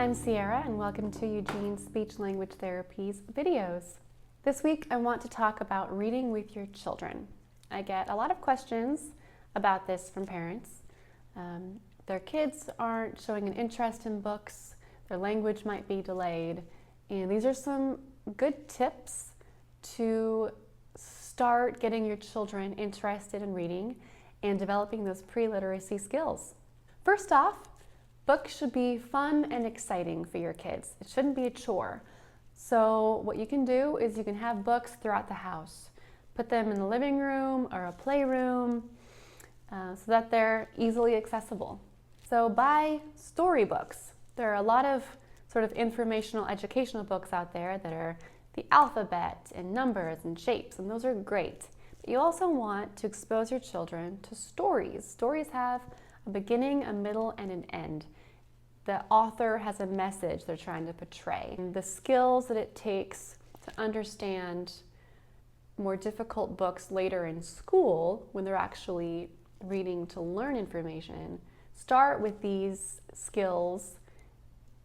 I'm Sierra and welcome to Eugene's Speech Language Therapies videos. This week I want to talk about reading with your children. I get a lot of questions about this from parents. Their kids aren't showing an interest in books, their language might be delayed, and these are some good tips to start getting your children interested in reading and developing those pre-literacy skills. First off, books should be fun and exciting for your kids. It shouldn't be a chore. So what you can do is you can have books throughout the house. Put them in the living room or a playroom so that they're easily accessible. So buy storybooks. There are a lot of sort of informational educational books out there that are the alphabet and numbers and shapes, and those are great. But you also want to expose your children to stories. Stories have a beginning, a middle, and an end. The author has a message they're trying to portray. And the skills that it takes to understand more difficult books later in school, when they're actually reading to learn information, start with these skills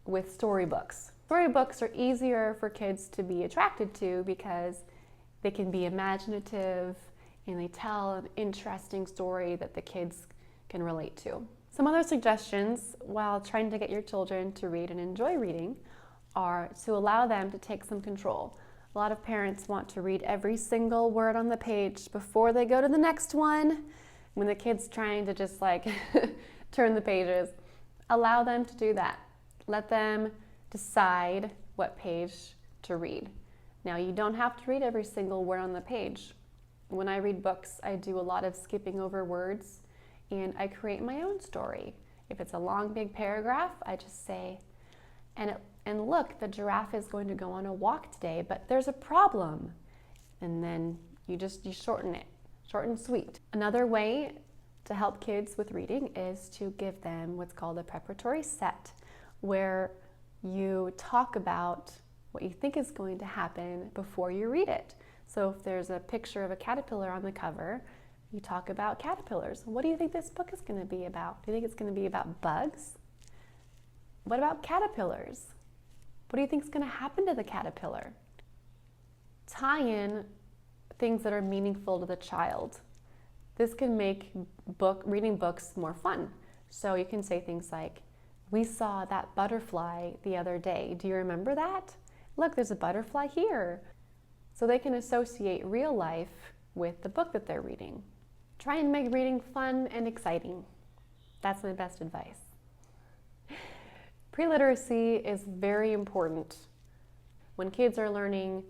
with storybooks. Storybooks are easier for kids to be attracted to because they can be imaginative and they tell an interesting story that the kids can relate to. Some other suggestions while trying to get your children to read and enjoy reading are to allow them to take some control. A lot of parents want to read every single word on the page before they go to the next one. When the kid's trying to just like turn the pages, allow them to do that. Let them decide what page to read. Now, you don't have to read every single word on the page. When I read books, I do a lot of skipping over words and I create my own story. If it's a long, big paragraph, I just say, and look, the giraffe is going to go on a walk today, but there's a problem. And then you shorten it, short and sweet. Another way to help kids with reading is to give them what's called a preparatory set, where you talk about what you think is going to happen before you read it. So if there's a picture of a caterpillar on the cover, you talk about caterpillars. What do you think this book is going to be about? Do you think it's going to be about bugs? What about caterpillars? What do you think is going to happen to the caterpillar? Tie in things that are meaningful to the child. This can make reading books more fun. So you can say things like, we saw that butterfly the other day. Do you remember that? Look, there's a butterfly here. So they can associate real life with the book that they're reading. Try and make reading fun and exciting. That's my best advice. Pre-literacy is very important. When kids are learning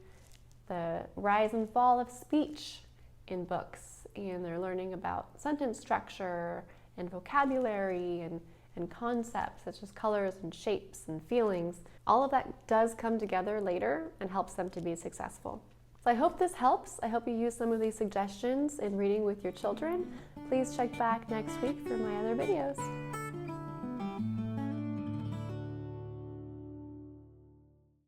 the rise and fall of speech in books, and they're learning about sentence structure and vocabulary and concepts such as colors and shapes and feelings, all of that does come together later and helps them to be successful. So I hope this helps. I hope you use some of these suggestions in reading with your children. Please check back next week for my other videos.